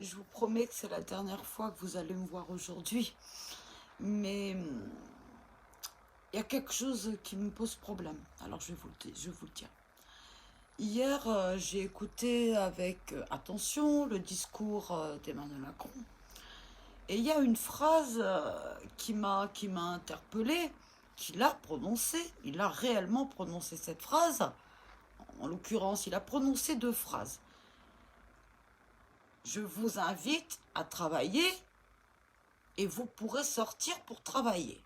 Je vous promets que c'est la dernière fois que vous allez me voir aujourd'hui. Mais il y a quelque chose qui me pose problème. Alors je vais vous le dire. Hier, j'ai écouté avec attention le discours d'Emmanuel Macron. Et il y a une phrase qui m'a interpellée, qu'il a prononcée. Il a réellement prononcé cette phrase. En l'occurrence, il a prononcé deux phrases. Je vous invite à travailler et vous pourrez sortir pour travailler.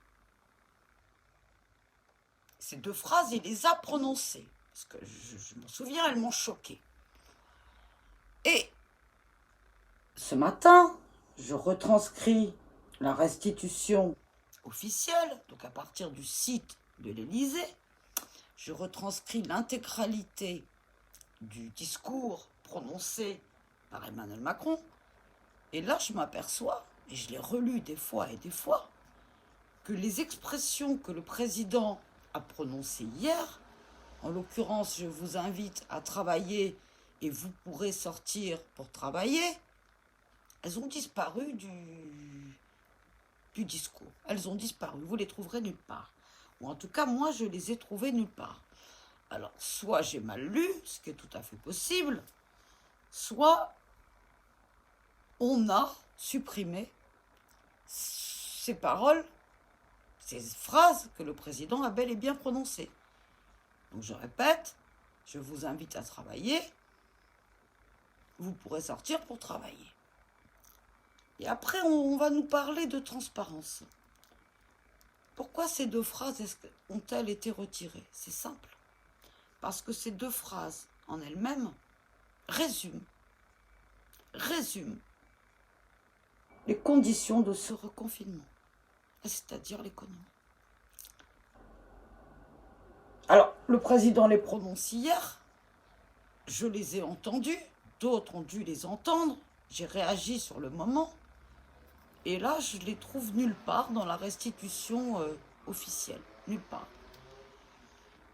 Ces deux phrases, il les a prononcées. Parce que je m'en souviens, elles m'ont choquée. Et ce matin, je retranscris la restitution officielle, donc à partir du site de l'Élysée. Je retranscris l'intégralité du discours prononcé par Emmanuel Macron. Et là, je m'aperçois, et je l'ai relu des fois et des fois, que les expressions que le président a prononcées hier, en l'occurrence, je vous invite à travailler et vous pourrez sortir pour travailler, elles ont disparu du discours. Elles ont disparu. Vous les trouverez nulle part. Ou en tout cas, moi, je les ai trouvées nulle part. Alors, soit j'ai mal lu, ce qui est tout à fait possible, soit on a supprimé ces paroles, ces phrases que le président a bel et bien prononcées. Donc je répète, je vous invite à travailler, vous pourrez sortir pour travailler. Et après, on va nous parler de transparence. Pourquoi ces deux phrases ont-elles été retirées? C'est simple. Parce que ces deux phrases, en elles-mêmes, résument les conditions de ce reconfinement, c'est-à-dire l'économie. Alors, le président les prononce hier, je les ai entendus, d'autres ont dû les entendre, j'ai réagi sur le moment, et là, je les trouve nulle part dans la restitution officielle, nulle part.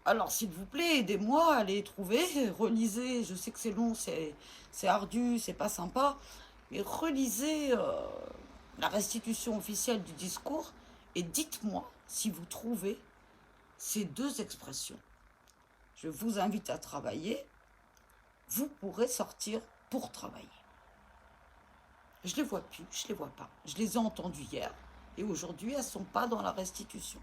Alors, s'il vous plaît, aidez-moi à les trouver, relisez, je sais que c'est long, c'est ardu, c'est pas sympa, mais relisez la restitution officielle du discours et dites-moi si vous trouvez ces deux expressions. Je vous invite à travailler, vous pourrez sortir pour travailler. Je les vois plus, je les vois pas. Je les ai entendues hier et aujourd'hui, elles sont pas dans la restitution.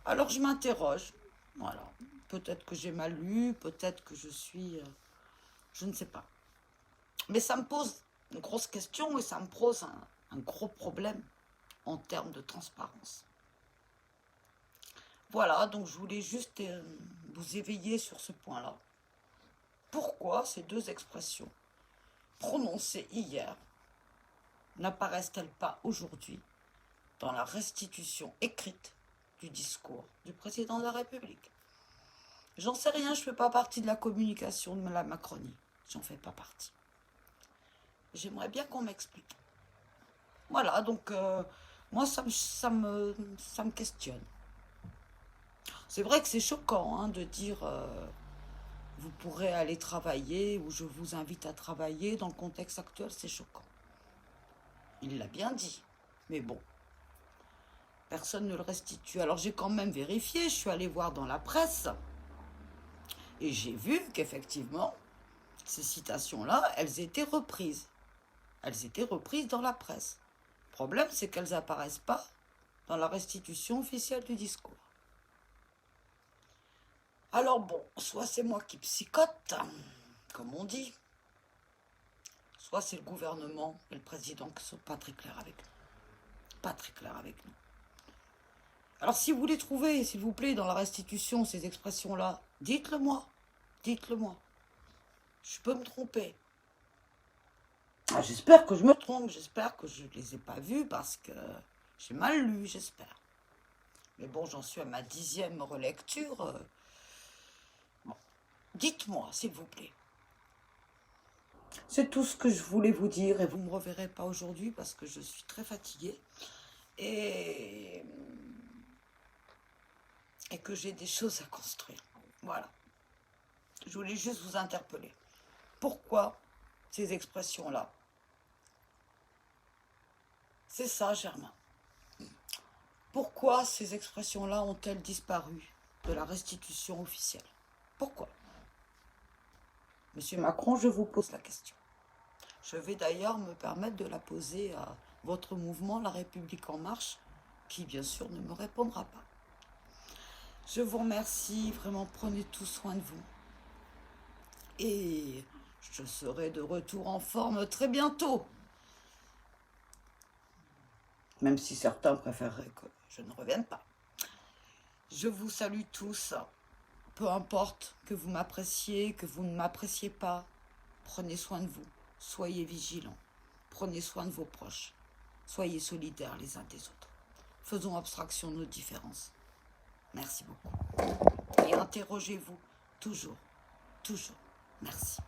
Alors je m'interroge, voilà. Peut-être que j'ai mal lu, peut-être que je suis... je ne sais pas. Mais ça me pose une grosse question et ça me pose un gros problème en termes de transparence. Voilà, donc je voulais juste vous éveiller sur ce point-là. Pourquoi ces deux expressions prononcées hier n'apparaissent-elles pas aujourd'hui dans la restitution écrite du discours du président de la République? J'en sais rien, je ne fais pas partie de la communication de la Macronie. J'en fais pas partie. J'aimerais bien qu'on m'explique. Voilà, donc moi, ça me questionne. C'est vrai que c'est choquant de dire vous pourrez aller travailler ou je vous invite à travailler. Dans le contexte actuel, c'est choquant. Il l'a bien dit. Mais bon, personne ne le restitue. Alors j'ai quand même vérifié, je suis allée voir dans la presse et j'ai vu qu'effectivement, ces citations-là, elles étaient reprises. Elles étaient reprises dans la presse. Le problème, c'est qu'elles n'apparaissent pas dans la restitution officielle du discours. Alors bon, soit c'est moi qui psychote, comme on dit, soit c'est le gouvernement et le président qui ne sont pas très clairs avec nous. Pas très clairs avec nous. Alors si vous les trouvez, s'il vous plaît, dans la restitution, ces expressions-là, dites-le moi. Dites-le moi. Je peux me tromper. Ah, j'espère que je me trompe, j'espère que je ne les ai pas vues parce que j'ai mal lu, j'espère. Mais bon, j'en suis à ma 10e relecture. Bon. Dites-moi, s'il vous plaît. C'est tout ce que je voulais vous dire et vous ne me reverrez pas aujourd'hui parce que je suis très fatiguée et que j'ai des choses à construire. Voilà. Je voulais juste vous interpeller. Pourquoi ces expressions-là C'est ça, Germain. Pourquoi ces expressions-là ont-elles disparu de la restitution officielle? Pourquoi? Monsieur Macron, je vous pose la question. Je vais d'ailleurs me permettre de la poser à votre mouvement La République En Marche, qui bien sûr ne me répondra pas. Je vous remercie, vraiment prenez tout soin de vous. Et je serai de retour en forme très bientôt. Même si certains préféreraient que je ne revienne pas. Je vous salue tous. Peu importe que vous m'appréciez, que vous ne m'appréciez pas. Prenez soin de vous. Soyez vigilants. Prenez soin de vos proches. Soyez solidaires les uns des autres. Faisons abstraction de nos différences. Merci beaucoup. Et interrogez-vous toujours, toujours. Merci.